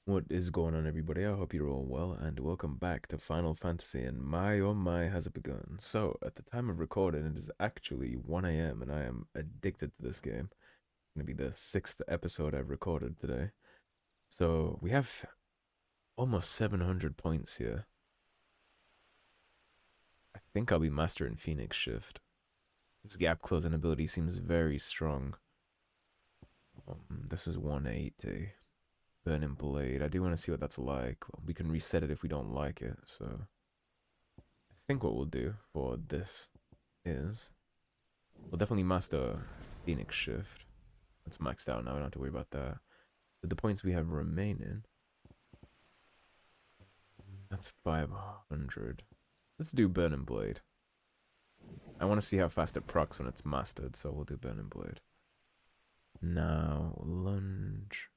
What is going on, everybody? I hope you're all well, and welcome back to Final Fantasy. And my oh my, has it begun? So, at the time of recording, it is actually 1 a.m., and I am addicted to this game. It's gonna be the sixth episode I've recorded today. So, we have almost 700 points here. I think I'll be mastering Phoenix Shift. This gap closing ability seems very strong. This is 180. Burning Blade. I do want to see what that's like. We can reset it if we don't like it. So I think what we'll do for this is we'll definitely master Phoenix Shift. That's maxed out now. We don't have to worry about that. But the points we have remaining, that's 500. Let's do Burning Blade. I want to see how fast it procs when it's mastered, so we'll do Burning Blade. Now, lunge.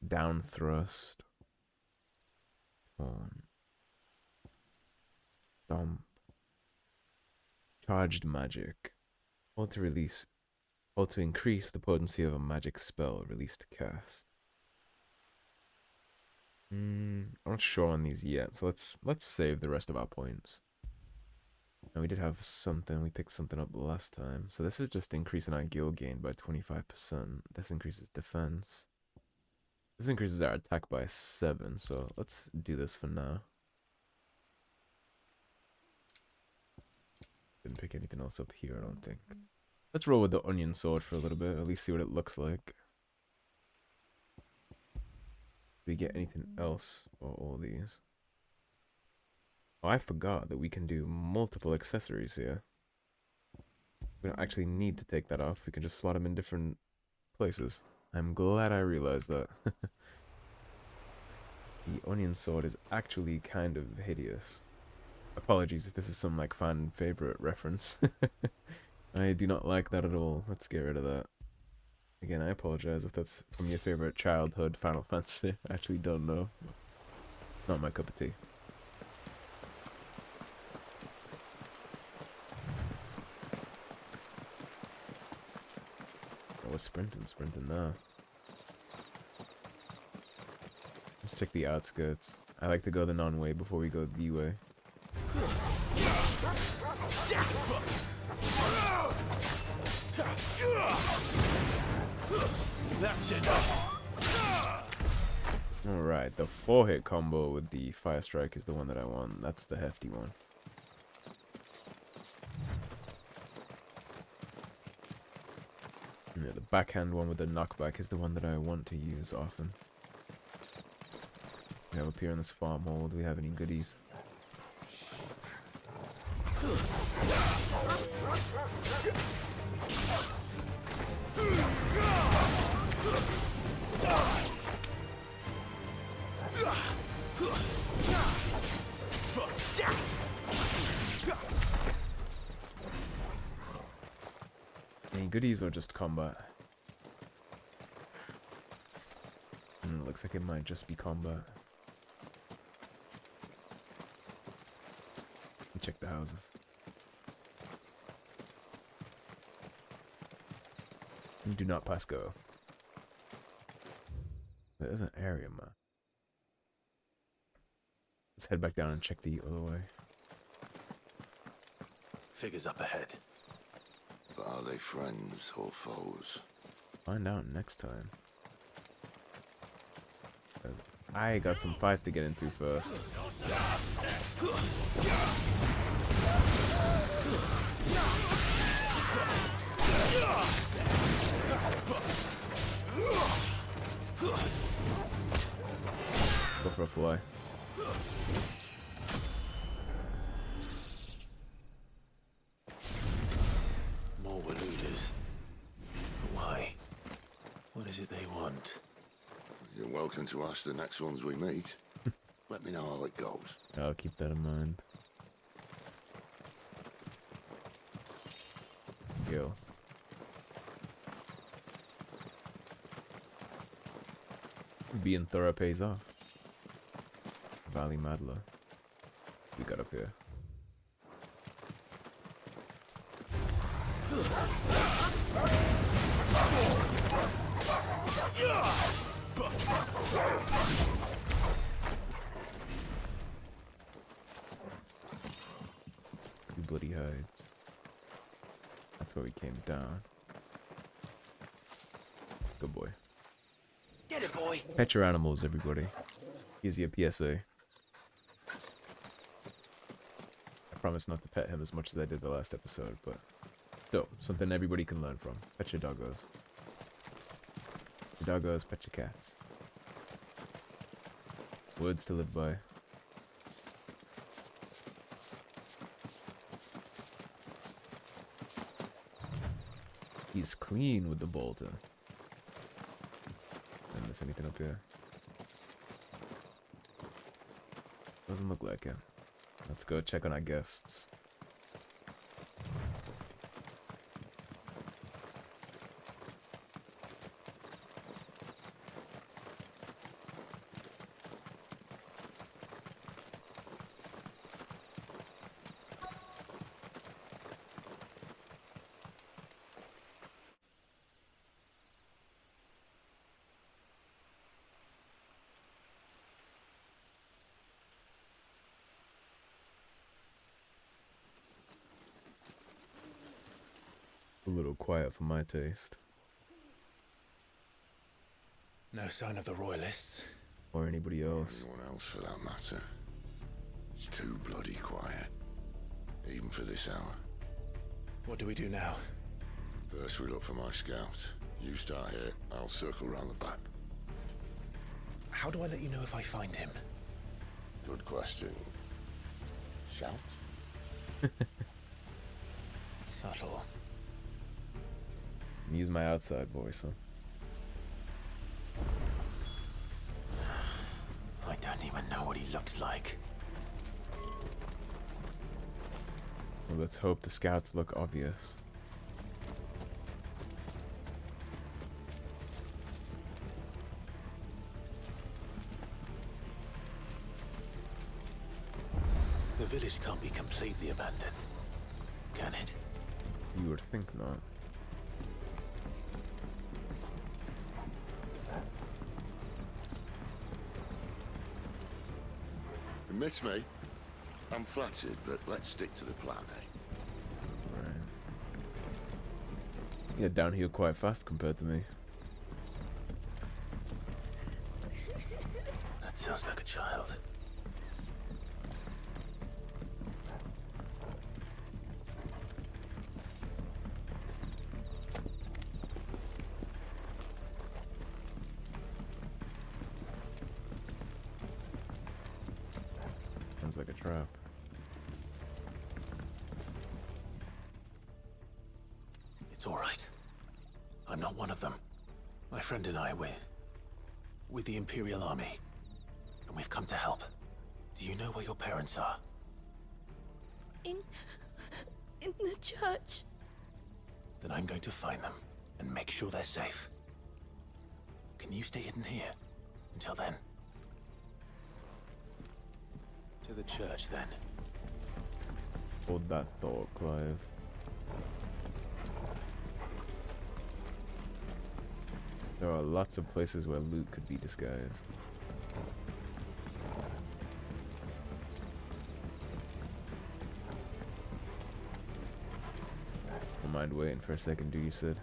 Down thrust. Stomp. Charged magic. Or to release. Or to increase the potency of a magic spell released to cast. I'm not sure on these yet, so let's save the rest of our points. And we did have something, we picked something up last time. So this is just increasing our gil gain by 25%. This increases defense. This increases our attack by 7, so let's do this for now. Didn't pick anything else up here, I don't think. Let's roll with the onion sword for a little bit, at least see what it looks like. Do we get anything else for all these? Oh, I forgot that we can do multiple accessories here. We don't actually need to take that off, we can just slot them in different places. I'm glad I realized that. The onion sword is actually kind of hideous. Apologies if this is some like fan favorite reference. I do not like that at all. Let's get rid of that. Again, I apologize if that's from your favorite childhood Final Fantasy. I actually don't know. Not my cup of tea. Oh, we're sprinting now. Let's check the outskirts. I like to go the non-way before we go the way. That's enough. Alright, the 4-hit combo with the Fire Strike is the one that I want. That's the hefty one. Yeah, the backhand one with the knockback is the one that I want to use often. We have up here in this farm hole, do we have any goodies? Any goodies or just combat? Looks like it might just be combat. Check the houses. Do not pass go. There's an area map. Let's head back down and check the other way. Figures up ahead. But are they friends or foes? Find out next time. 'Cause I got some fights to get into first. Go for a fly. More Waluders. Why? What is it they want? You're welcome to ask the next ones we meet. Let me know how it goes. I'll keep that in mind. Yo. Being thorough pays off. Valley Madler. We got up here. Right. That's where we came down. Good boy. Get it, boy. Pet your animals, everybody. Here's your PSA. I promise not to pet him as much as I did the last episode, but still, something everybody can learn from. Pet your doggos. Your doggos, pet your cats. Words to live by. He's clean with the bolter. Didn't miss anything up here. Doesn't look like it. Let's go check on our guests. A little quiet for my taste. No sign of the royalists. Or anybody else. Anyone else for that matter. It's too bloody quiet. Even for this hour. What do we do now? First we look for my scout. You start here, I'll circle round the back. How do I let you know if I find him? Good question. Shout? Subtle. Use my outside voice, huh? I don't even know what he looks like. Well, let's hope the scouts look obvious. The village can't be completely abandoned, can it? You would think not. You miss me? I'm flattered, but let's stick to the plan, eh? Right. You get down here quite fast compared to me. That sounds like a child. Sounds like a trap. It's all right. I'm not one of them. My friend and I, we're with the Imperial Army. And we've come to help. Do you know where your parents are? In the church. Then I'm going to find them and make sure they're safe. Can you stay hidden here until then? To the church, then. Hold that thought, Clive. There are lots of places where loot could be disguised. Don't mind waiting for a second, do you, Cid?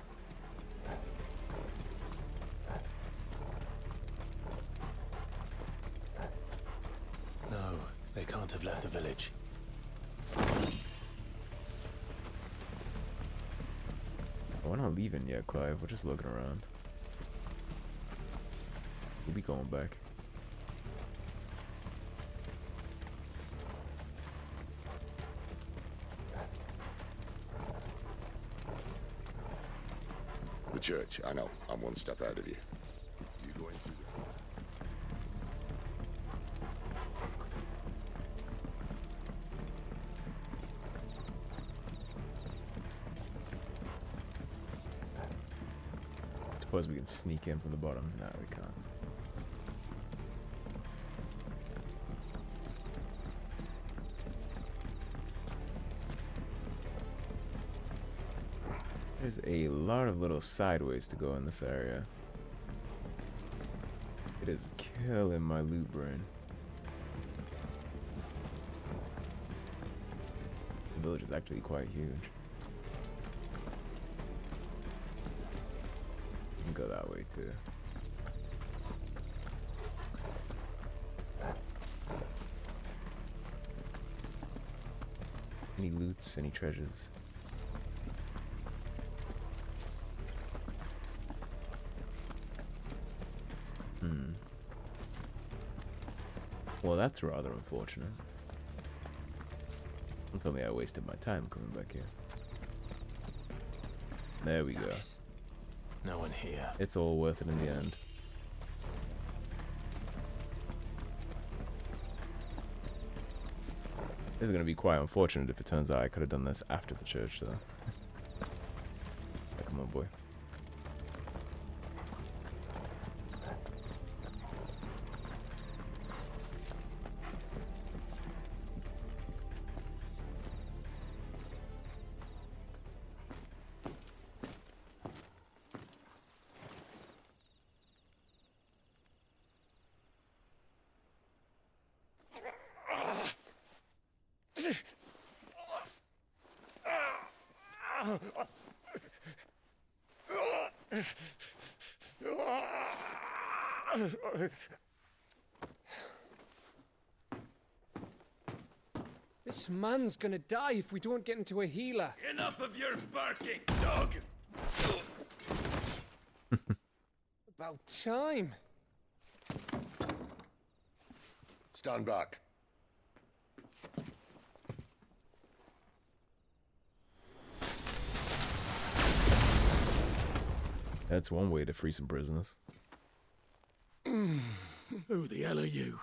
No, they can't have left the village. We're not leaving yet, Clive. We're just looking around. We'll be going back. The church, I know. I'm one step ahead of you. You going through the front? Suppose we can sneak in from the bottom. No, we can't. There's a lot of little sideways to go in this area. It is killing my loot brain. The village is actually quite huge. You can go that way too. Any loots, any treasures? Well, that's rather unfortunate. Don't tell me I wasted my time coming back here. There we go. No one here. It's all worth it in the end. This is gonna be quite unfortunate if it turns out I could have done this after the church, though. Come on, boy. This man's gonna die if we don't get into a healer. Enough of your barking, dog! About time. Stand back. That's one way to free some prisoners. Who the hell are you?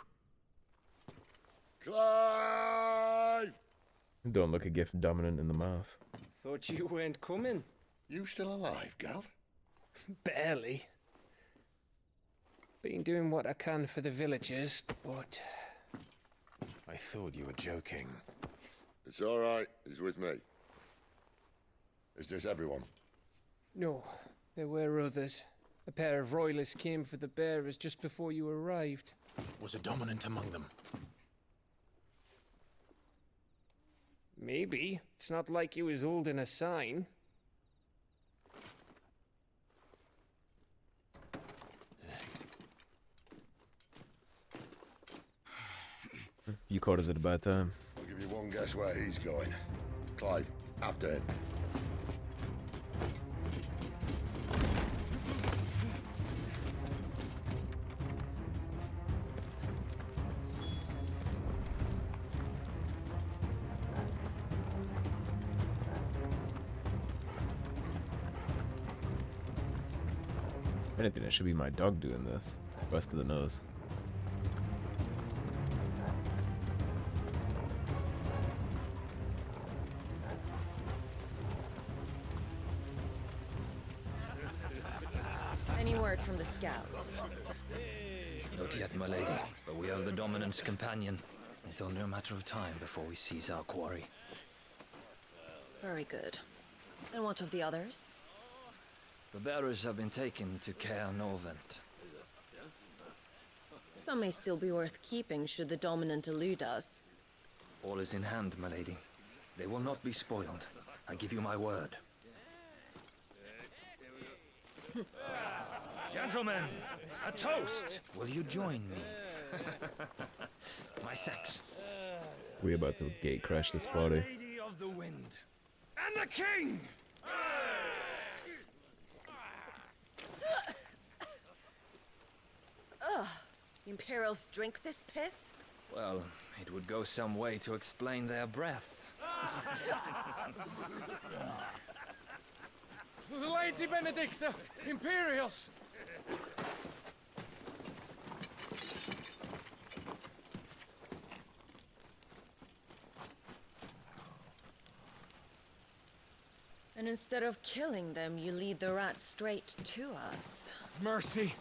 Clive! Don't look a gift dominant in the mouth. Thought you weren't coming. You still alive, Gal? Barely. Been doing what I can for the villagers, but... I thought you were joking. It's all right. He's with me. Is this everyone? No, there were others. A pair of royalists came for the bearers just before you arrived. Was a dominant among them? Maybe. It's not like he was holding a sign. You caught us at a bad time. I'll give you one guess where he's going. Clive, after him. If anything, it should be my dog doing this. West of the nose. Any word from the scouts? Not yet, my lady, but we have the dominant's companion. It's only a matter of time before we seize our quarry. Very good. And what of the others? The bearers have been taken to Caer Norvent. Some may still be worth keeping should the dominant elude us. All is in hand, my lady. They will not be spoiled. I give you my word. Gentlemen, a toast! Will you join me? My thanks. We're about to gate crash this party. Lady of the Wind. And the King! Imperials drink this piss? Well, it would go some way to explain their breath. Lady Benedikta! Imperials! And instead of killing them, you lead the rats straight to us. Mercy!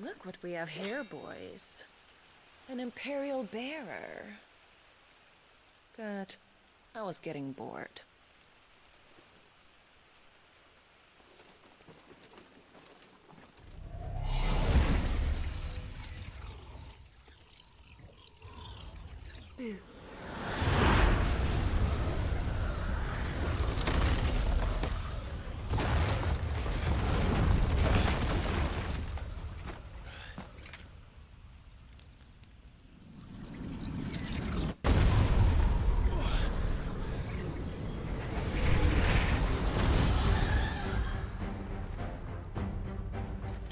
Look what we have here, boys. An Imperial bearer. Good. I was getting bored.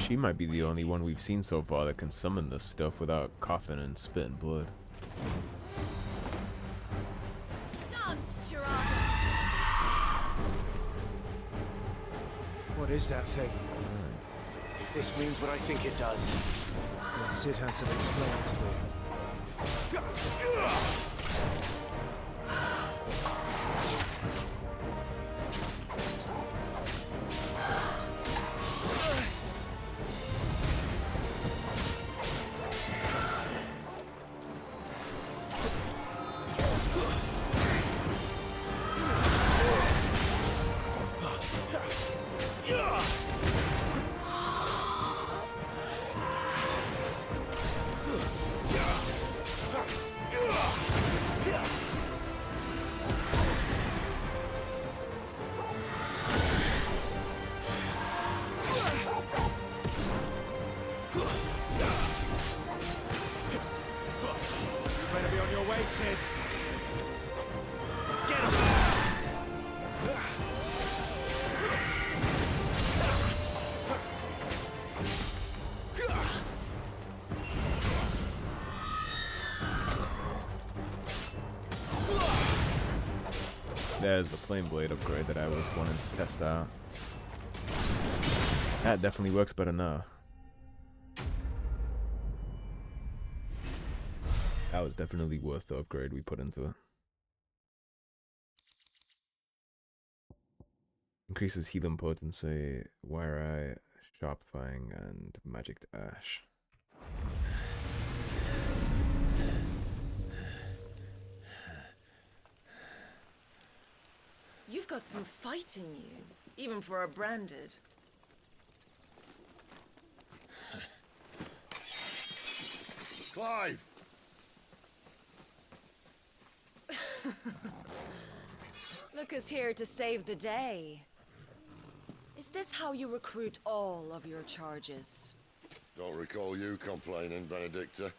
She might be the only one we've seen so far that can summon this stuff without coughing and spitting blood. Dance, Chirada! What is that thing? If this means what I think it does, then Cid has some explaining to do. Better be on your way, Cid. Get him! There's the flame blade upgrade that I was wanting to test out. That definitely works better now. That was definitely worth the upgrade we put into it. Increases healing potency, wire eye, sharp fang, and magic ash. You've got some fight in you, even for a branded. Clive! Look who's here to save the day. Is this how you recruit all of your charges? Don't recall you complaining, Benedikta.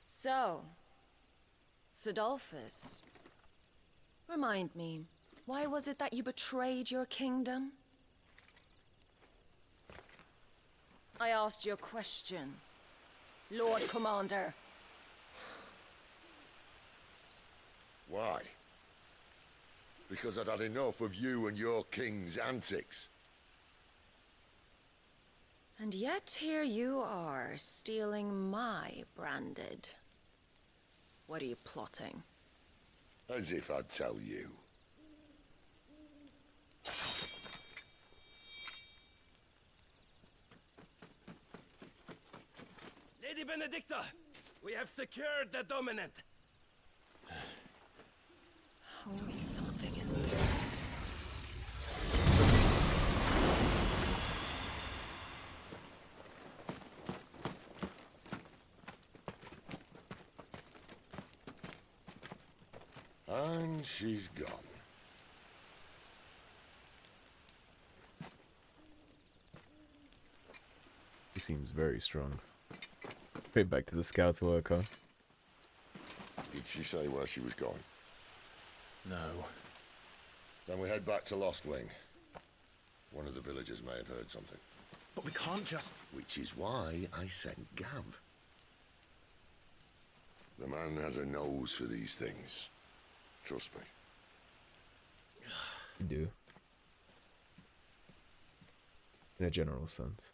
So, Sidolphus, remind me, why was it that you betrayed your kingdom? I asked you a question, Lord Commander. Why? Because I'd had enough of you and your king's antics. And yet here you are, stealing my branded. What are you plotting? As if I'd tell you. Lady Benedikta, we have secured the dominant. Oh, something isn't there. And she's gone. He seems very strong. Straight back to the scouts work, huh? Did she say where she was going? No. Then we head back to Lostwing. One of the villagers may have heard something. But we can't just... Which is why I sent Gav. The man has a nose for these things. Trust me. You do. In a general sense.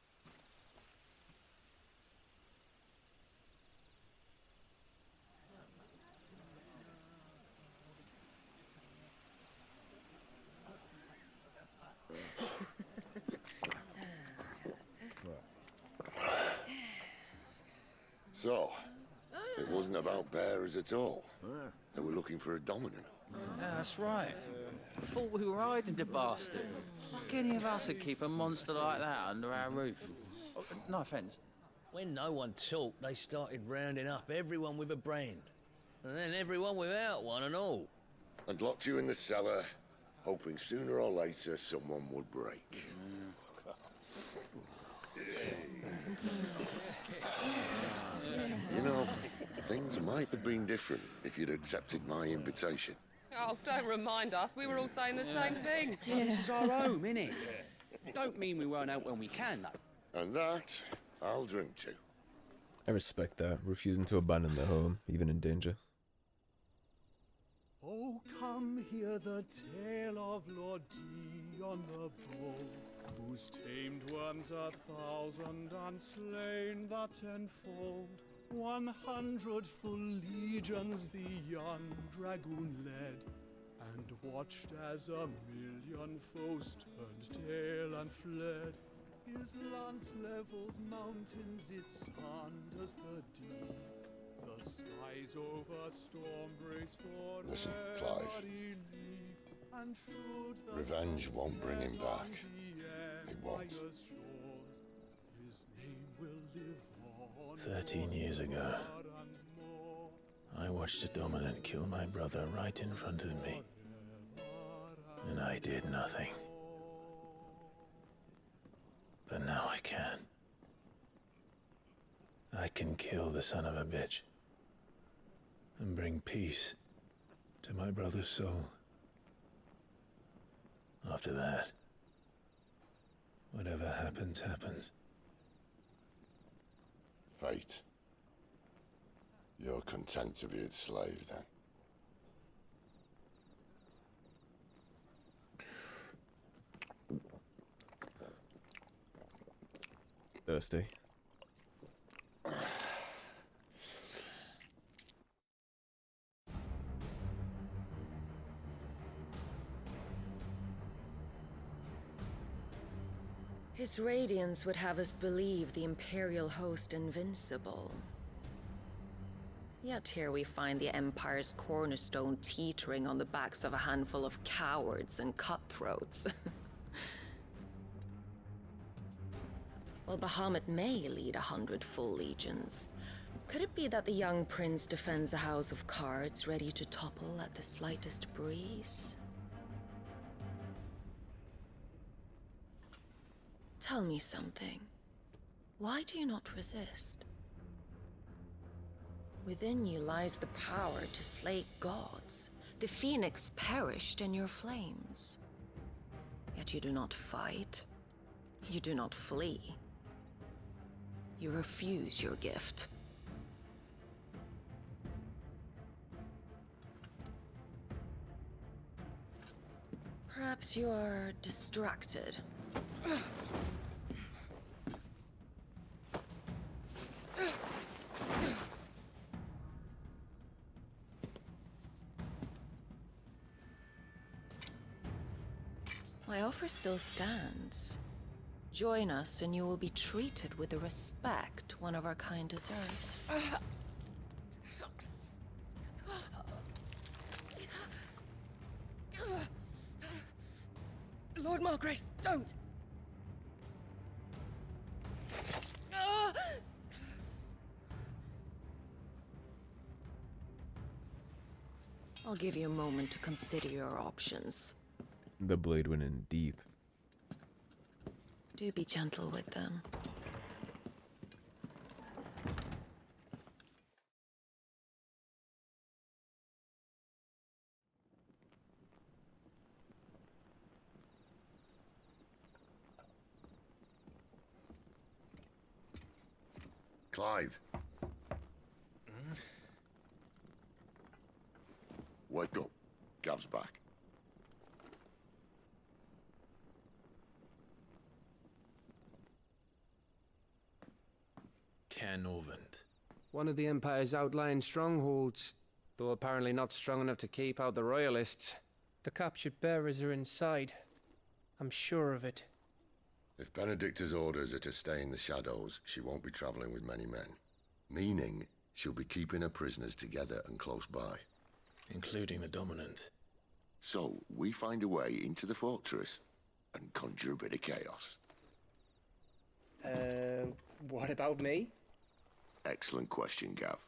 So, it wasn't about bearers at all. They were looking for a dominant. Yeah, that's right. Thought we were hiding the bastard. Like any of us would keep a monster like that under our roof. Oh, no offence. When no one talked, they started rounding up everyone with a brand. And then everyone without one and all. And locked you in the cellar, hoping sooner or later someone would break. You know, things might have been different if you'd accepted my invitation. Oh, don't remind us. We were all saying the same thing. This is our home, innit? Don't mean we won't out when we can, though. And that, I'll drink to. I respect that, refusing to abandon their home, even in danger. Oh, come hear the tale of Lord Dion the Bold, whose tamed worms 1,000 and slain the tenfold. 100 full legions the young dragoon led, and watched as 1,000,000 foes turned tail and fled. His lance levels mountains, it sanders the deep. The skies over storm breaks for Listen, Clive. and should the Revenge won't bring him back. It won't. His name will live on 13 years ago, I watched a dominant kill my brother right in front of me, and I did nothing. But now I can. I can kill the son of a bitch and bring peace to my brother's soul. After that, whatever happens, happens. Fate. You're content to be its slave, then? Thirsty. His radiance would have us believe the Imperial host invincible. Yet here we find the Empire's cornerstone teetering on the backs of a handful of cowards and cutthroats. While Bahamut may lead 100 full legions, could it be that the young prince defends a house of cards ready to topple at the slightest breeze? Tell me something. Why do you not resist? Within you lies the power to slay gods. The phoenix perished in your flames. Yet you do not fight. You do not flee. You refuse your gift. Perhaps you are distracted. My offer still stands. Join us and you will be treated with the respect one of our kind deserves. Lord Margrace, don't! I'll give you a moment to consider your options. The blade went in deep. Do be gentle with them. Clive. Wake up. Gav's back. Caer Norvent. One of the Empire's outlying strongholds, though apparently not strong enough to keep out the Royalists. The captured bearers are inside. I'm sure of it. If Benedikta's orders are to stay in the shadows, she won't be traveling with many men. Meaning, she'll be keeping her prisoners together and close by. Including the dominant. So, we find a way into the fortress and conjure a bit of chaos. What about me? Excellent question, Gav.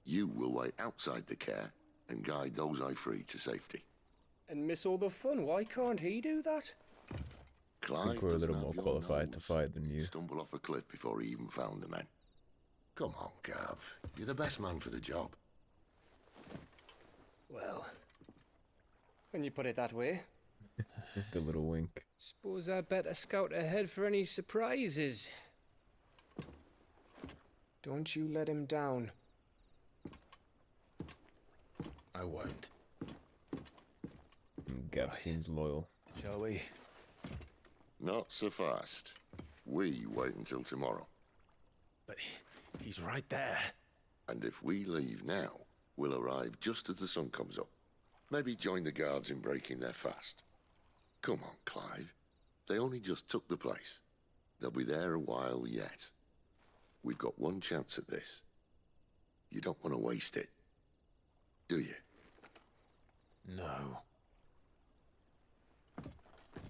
You will wait outside the Caer and guide those I free to safety. And miss all the fun. Why can't he do that? Clive I think we're a little doesn't more have your qualified to nose. fight than you. Stumble off a cliff before he even found the men. Come on, Gav. You're the best man for the job. Well, When you put it that way. Good little wink. Suppose I better scout ahead for any surprises. Don't you let him down. I won't. Gav seems loyal. Shall we? Not so fast. We wait until tomorrow. But he's right there. And if we leave now, we'll arrive just as the sun comes up. Maybe join the guards in breaking their fast. Come on, Clive. They only just took the place. They'll be there a while yet. We've got one chance at this. You don't want to waste it, do you? No.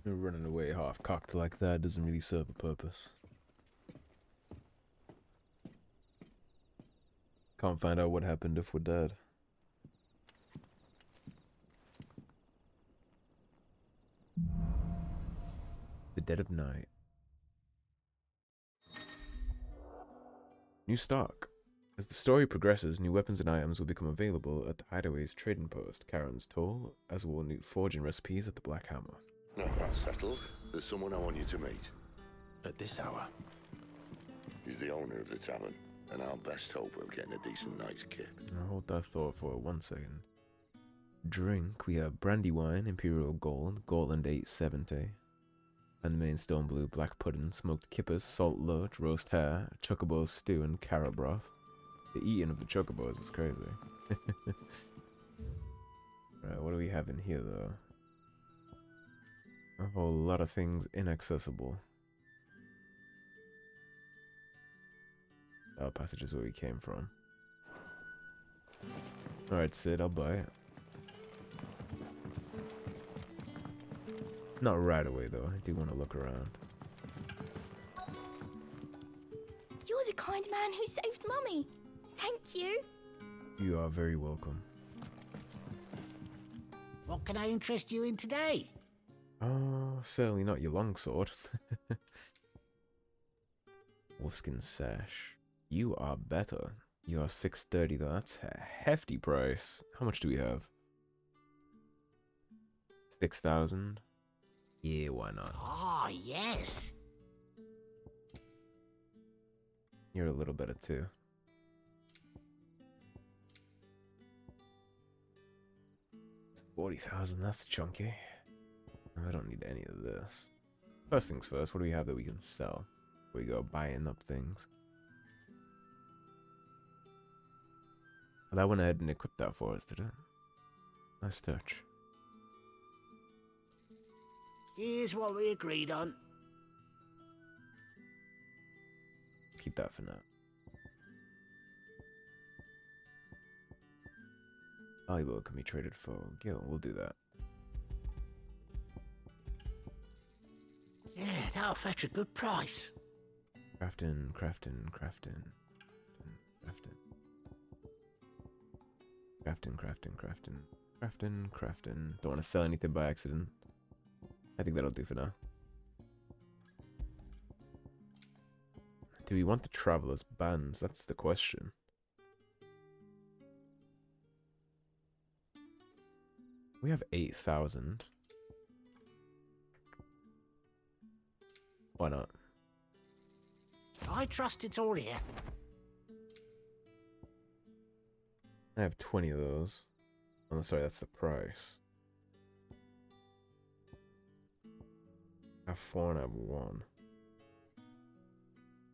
Running away half-cocked like that doesn't really serve a purpose. Can't find out what happened if we're dead. The dead of night. New stock. As the story progresses, new weapons and items will become available at the Hideaway's trading post, Karen's Toll, as will new forging recipes at the Black Hammer. No, that's settled. There's someone I want you to meet. At this hour? He's the owner of the tavern, and our best hope of getting a decent night's kip. Now hold that thought for 1 second. Drink, we have brandy wine, Imperial Gold, Goldland 870. And the main stone blue black pudding, smoked kippers, salt lurch, roast hare, chocobo stew, and carrot broth. The eating of the chocobos is crazy. Right, what do we have in here though? A whole lot of things inaccessible. Our passage is where we came from. Alright, Cid, I'll buy it. Not right away though, I do want to look around. You're the kind man who saved Mummy. Thank you. You are very welcome. What can I interest you in today? Oh, certainly not your longsword. Wolfskin sash. You are better. You are 630 though. That's a hefty price. How much do we have? 6,000? Yeah, why not? Oh, yes. You're a little better too. It's 40,000, that's chunky. I don't need any of this. First things first, what do we have that we can sell? We go buying up things. Well, that went ahead and equipped that for us, did it? Nice touch. Here's what we agreed on. Keep that for now. Valuable can be traded for gil. We'll do that. Yeah, that'll fetch a good price. Crafting. Don't want to sell anything by accident. I think that'll do for now. Do we want the Traveler's Bands? That's the question. We have 8,000. Why not? I trust it's all here. I have 20 of those. Oh, sorry, that's the price. I have 4 and I have 1.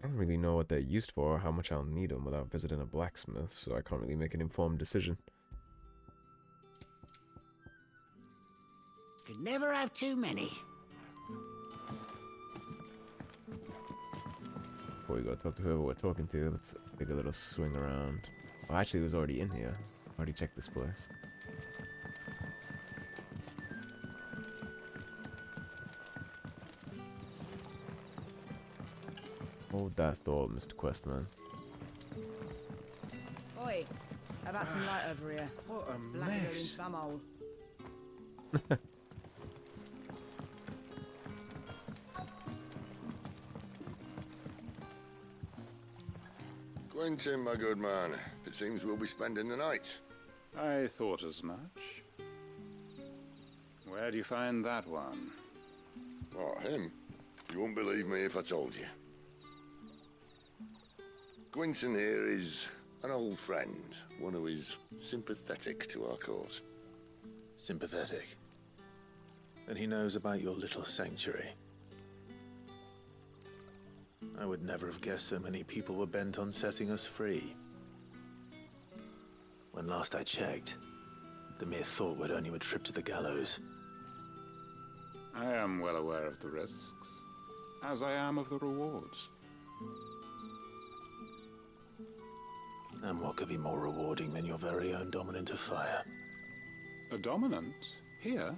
I don't really know what they're used for or how much I'll need them without visiting a blacksmith, so I can't really make an informed decision. Could never have too many. Before we go talk to whoever we're talking to, let's take a little swing around. Oh, actually, it was already in here. I already checked this place. Hold that thought, Mr. Questman. Oi, how about some light over here? What a It's black as mess. in bum hole. Quentin, my good man. It seems we'll be spending the night. I thought as much. Where do you find that one? Oh, him? You wouldn't believe me if I told you. Gwynton here is an old friend, one who is sympathetic to our cause. Sympathetic. And he knows about your little sanctuary. I would never have guessed so many people were bent on setting us free. When last I checked, the mere thought would earn you a trip to the gallows. I am well aware of the risks, as I am of the rewards. And what could be more rewarding than your very own dominant of fire? A dominant? Here?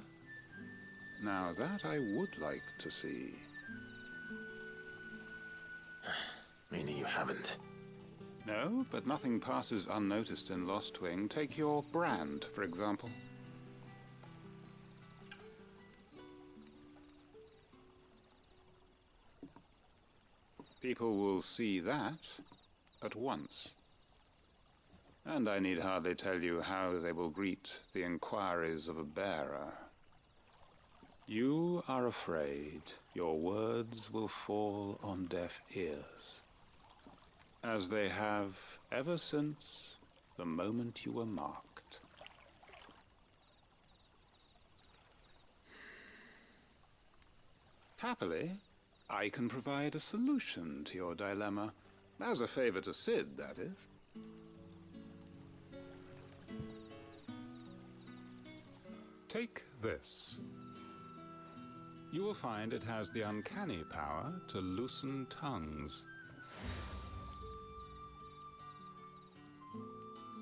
Now that I would like to see. Meaning you haven't? No, but nothing passes unnoticed in Lostwing. Take your brand, for example. People will see that at once. And I need hardly tell you how they will greet the inquiries of a bearer. You are afraid your words will fall on deaf ears, as they have ever since the moment you were marked. Happily, I can provide a solution to your dilemma, as a favor to Cid, that is. Take this. You will find it has the uncanny power to loosen tongues.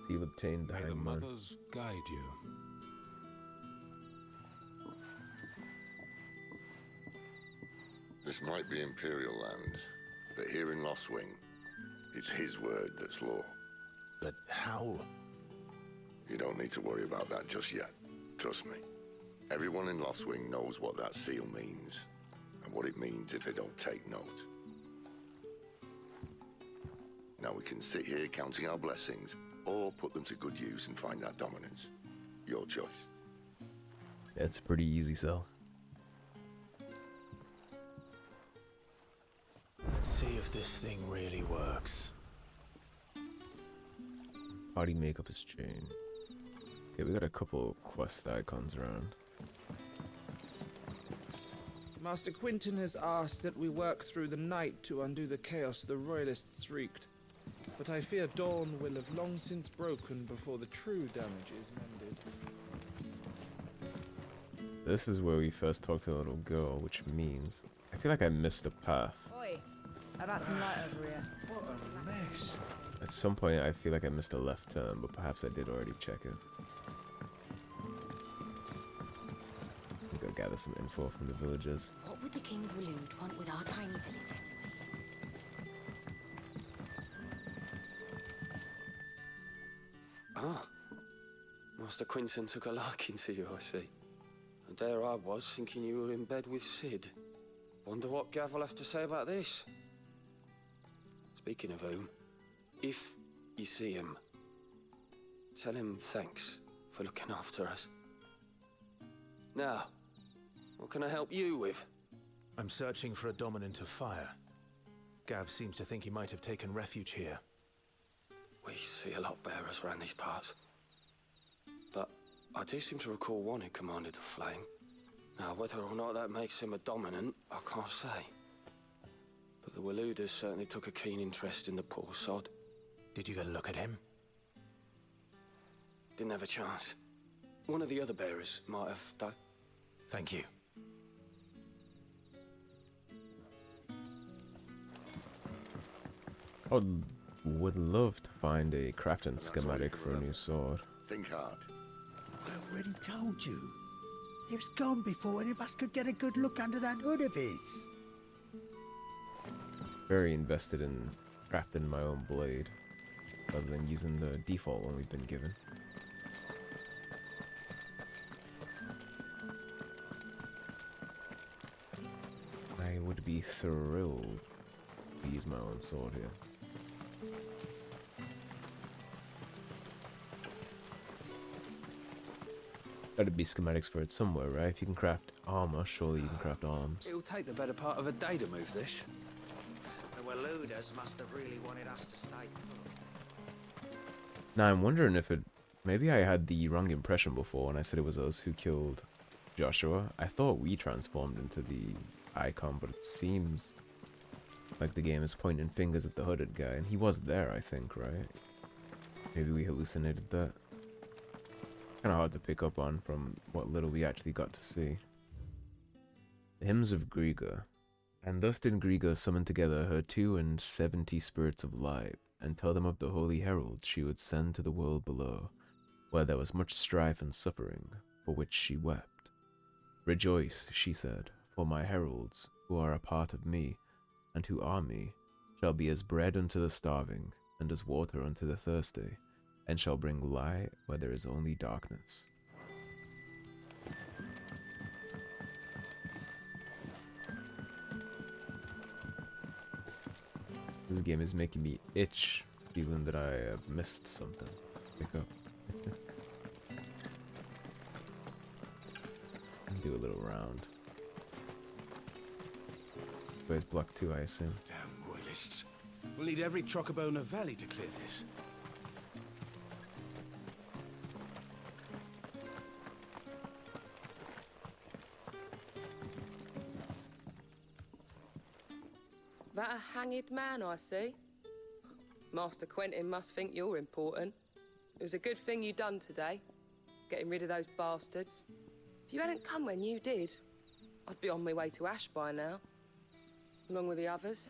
Seal obtained May the behind mine. mothers guide you. This might be Imperial land, but here in Lostwing, it's his word that's law. But how? You don't need to worry about that just yet. Trust me. Everyone in Lostwing knows what that seal means, and what it means if they don't take note. Now we can sit here counting our blessings, or put them to good use and find that dominance. Your choice. It's a pretty easy sell. Let's see if this thing really works. Body makeup is changed. Okay, we got a couple quest icons around. Master Quinton has asked that we work through the night to undo the chaos the Royalists wreaked. But I fear dawn will have long since broken before the true damage is mended. This is where we first talked to the little girl, which means I feel like I missed a path. Oi, how about some light over here? What a mess. At some point, I feel like I missed a left turn, but perhaps I did already check it. Go gather some info from the villagers. What would the King of Waloed want with our tiny village anyway? Ah, Master Quinton took a liking to you, I see. And there I was, thinking you were in bed with Cid. Wonder what Gav will have to say about this. Speaking of whom, if you see him, tell him thanks for looking after us. Now, what can I help you with? I'm searching for a dominant of fire. Gav seems to think he might have taken refuge here. We see a lot bearers around these parts. But I do seem to recall one who commanded the flame. Now, whether or not that makes him a dominant, I can't say. But the Walooders certainly took a keen interest in the poor sod. Did you get a look at him? Didn't have a chance. One of the other bearers might have, though. Thank you. I would love to find a crafting schematic for a new sword. Think hard. I already told you. He was gone before any of us could get a good look under that hood of his. Very invested in crafting my own blade, rather than using the default one we've been given. I would be thrilled to use my own sword here. Gotta be schematics for it somewhere, right? If you can craft armor, surely you can craft arms. It'll take the better part of a day to move this. The Waluders must have really wanted us to stay put. Now I'm wondering if it... Maybe I had the wrong impression before when I said it was us who killed Joshua. I thought we transformed into the Eikon, but it seems like the game is pointing fingers at the hooded guy. And he was there, I think, right? Maybe we hallucinated that. Kind of hard to pick up on from what little we actually got to see. The Hymns of Griga. And thus did Griga summon together her 72 spirits of light, and tell them of the holy heralds she would send to the world below, where there was much strife and suffering, for which she wept. Rejoice, she said, for my heralds, who are a part of me, and who are me, shall be as bread unto the starving, and as water unto the thirsty, and shall bring light where there is only darkness. This game is making me itch, feeling that I have missed something. Pick up. Do a little round. Where's block 2, I assume? Damn royalists. We'll need every Chocobo in the valley to clear this. That a hanged man I see? Master Quentin must think you're important. It was a good thing you done today, getting rid of those bastards. If you hadn't come when you did, I'd be on my way to Ash by now, along with the others.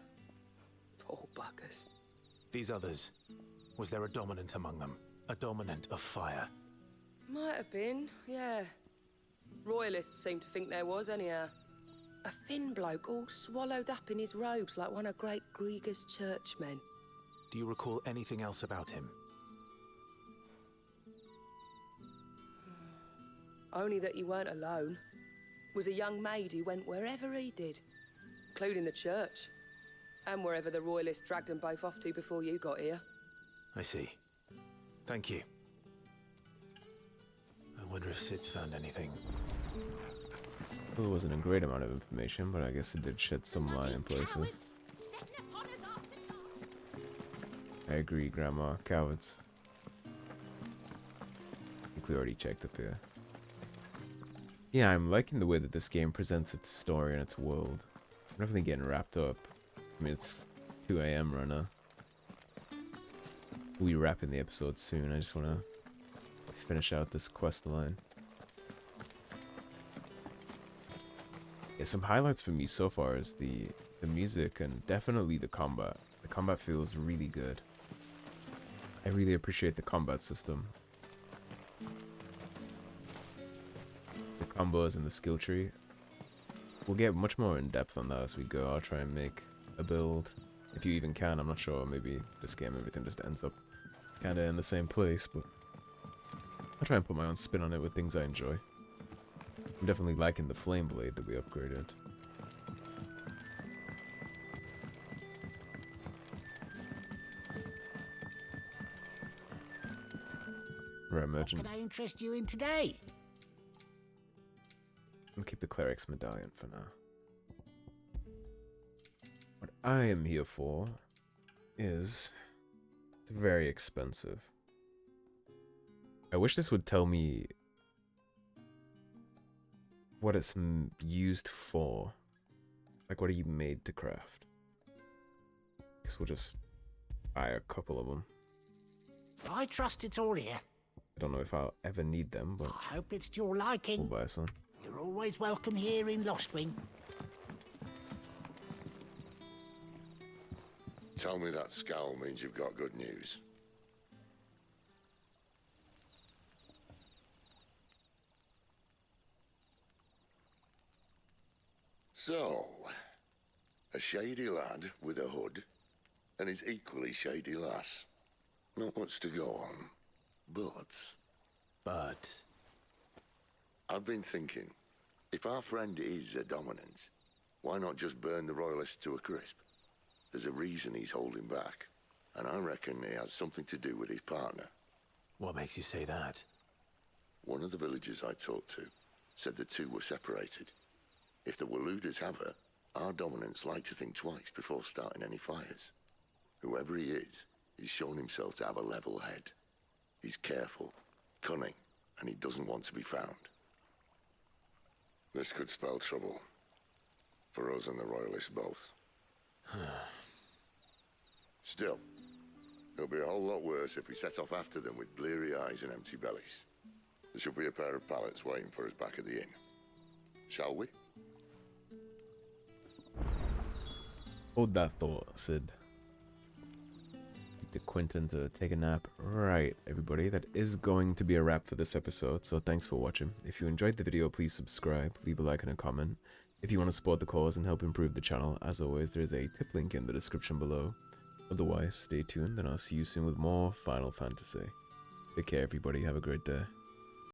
Poor buggers. These others, was there a dominant among them? A dominant of fire? Might have been, yeah. Royalists seem to think there was, anyhow. A thin bloke all swallowed up in his robes like one of Great Griga's churchmen. Do you recall anything else about him? Only that he weren't alone. Was a young maid who went wherever he did, including the church, and wherever the royalists dragged them both off to before you got here. I see. Thank you. I wonder if Cid's found anything. Well, it wasn't a great amount of information, but I guess it did shed some light in places. I agree, Grandma. Cowards. I think we already checked up here. Yeah, I'm liking the way that this game presents its story and its world. I'm definitely getting wrapped up. I mean, it's 2 a.m. right now. We'll be wrapping the episode soon. I just want to finish out this quest line. Yeah, some highlights for me so far is the music and definitely the combat. The combat feels really good. I really appreciate the combat system. The combos and the skill tree. We'll get much more in depth on that as we go. I'll try and make a build. If you even can, I'm not sure. Maybe this game, everything just ends up kind of in the same place, but I'll try and put my own spin on it with things I enjoy. I'm definitely liking the flame blade that we upgraded. Right, merchant. What can I interest you in today? I'll keep the cleric's medallion for now. What I am here for is very expensive. I wish this would tell me what it's used for. Like, what are you made to craft? Guess we'll just buy a couple of them. I trust it's all here. I don't know if I'll ever need them, but I hope it's to your liking. we'll buy some. You're always welcome here in Lostwing. Tell me that scowl means you've got good news. So, a shady lad with a hood, and his equally shady lass. Not much to go on, but... I've been thinking, if our friend is a dominant, why not just burn the royalists to a crisp? There's a reason he's holding back, and I reckon it has something to do with his partner. What makes you say that? One of the villagers I talked to said the two were separated. If the Waluders have her, our dominants like to think twice before starting any fires. Whoever he is, he's shown himself to have a level head. He's careful, cunning, and he doesn't want to be found. This could spell trouble. For us and the Royalists both. Still, it'll be a whole lot worse if we set off after them with bleary eyes and empty bellies. There should be a pair of pallets waiting for us back at the inn. Shall we? Hold that thought, Cid. To Quentin to take a nap. Right, everybody, that is going to be a wrap for this episode, so thanks for watching. If you enjoyed the video, please subscribe, leave a like and a comment. If you want to support the cause and help improve the channel, as always, there is a tip link in the description below. Otherwise, stay tuned and I'll see you soon with more Final Fantasy. Take care, everybody. Have a great day.